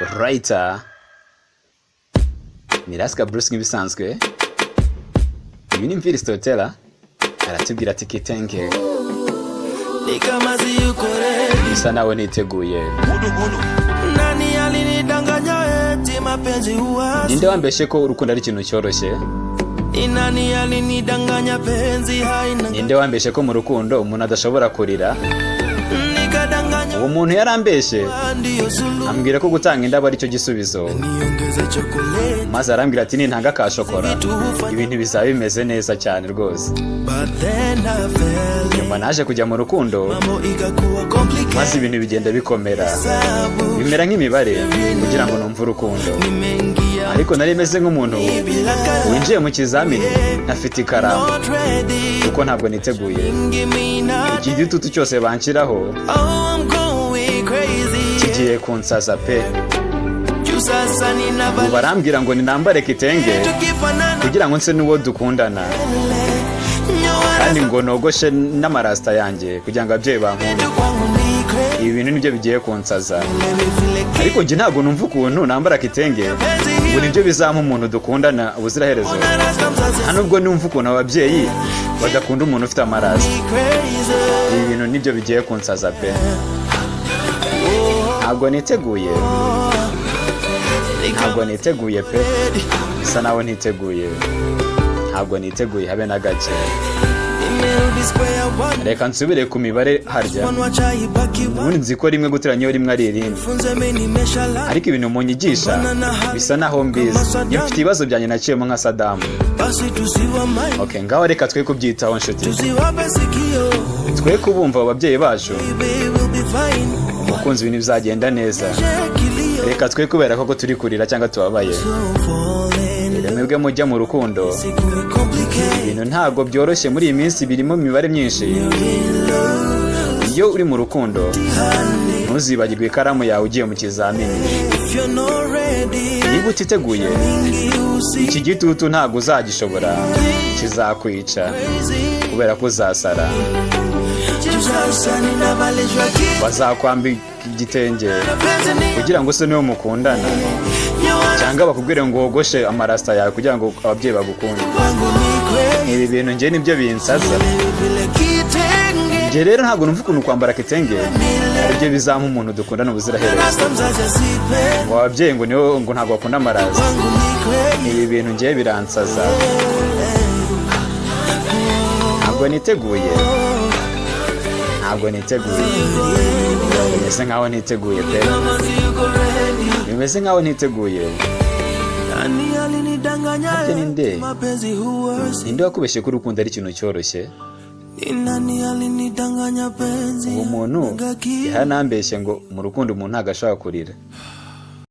writer Niraska Bruce nk'ibisanzwe. Uyu ni NVIRII Storyteller aratubwira ati kitenge bisa nawe niteguye. Nani alinidanganya eti mapenzi huwa Ninde wambeshe ko urukundo ari ikintu cyoroshye? Nani alinidanganya penzi haina. Ninde wambeshe ko mu rukundo umuntu adashobora kurira? Nikadanganya uwo muntu yarambeshe ambwira ko gutanga indabo ari cyo gisubizo, maze arambwira ati nintanga ka shokora ibintu bizaba bimeze neza cyane rwose. Nyuma naje kujya mu rukundo maze ibintu bigenda bikomera, bimera nk'imibare kugira ngo numve urukundo. Ariko nari meze nk'umuntu winjiye mu kizamini ntafite ikaramu kuko ntabwo niteguye. Igitutu cyose banshyiraho kigiye kunsaza pe. Barambwira ngo ninambare kitenge kugira ngo nse n'uwo dukundana, kandi ngo nogoshe n'amarasta yanjye kugira ngo abyeyi bankunde. Ibi bintu nibyo bigiye kunsaza, ariko njye ntabwo numva ukuntu nambara kitenge ngo nibyo bizampa umuntu dukundana ubuziraherezo. Nubwo numva ukuntu ababyeyi badakunda umuntu ufite amarasta. Ibi bintu nibyo bigiye kunsaza pe. Ntabwo niteguye, ntabwo niteguye pe. Bisa nawe ntiteguye, ntabwo niteguye habe na gake. Reka nsubire ku mibare harya. Ubundi nzi ko rimwe guteranyaho rimwe ari irindi, ariko ibintu munyigisha bisa naho mbizi. Iyo mfite ibibazo byanjye naciyemo nka Sadamu. Okay, ngaho reka twe kubyitaho nshuti, twe kubumva ababyeyi bacu ukunze ibintu bizagenda neza. Reka twe kubera ko turi kurira cyangwa tubabaye. Mwebwe mujya mu rukundo, ibintu ntabwo byoroshye muri iyi minsi, birimo imibare myinshi. Iyo uri mu rukundo ntuzibagirwe ikaramu yawe ugiye mu kizamini. Niba utiteguye, iki gitutu ntabwo uzagishobora, kizakwica kubera ko uzasara. Bazakwambika igitenge kugira ngo use niwo mukundana, cyangwa bakubwire ngo wogoshe amarasta yawe kugira ngo ababyeyi bagukunde. Ibi bintu njye nibyo binsaza. Njye rero ntabwo numva ukuntu kwambara kitenge aribyo bizampa umuntu dukundana ubuziraherezo. Ngo ababyeyi ngo niwo ngo ntabwo bakunda amarasta. Ibi bintu njye biransaza. Ntabwo niteguye, ntabwo niteguye. Bimeze nkaho niteguye pe. Bimeze nkaho niteguye. Ati ninde wakubeshye ko urukundo ari ikintu cyoroshye? Uwo muntu yaranambeshye ngo mu rukundo umuntu ntagashaka kurira.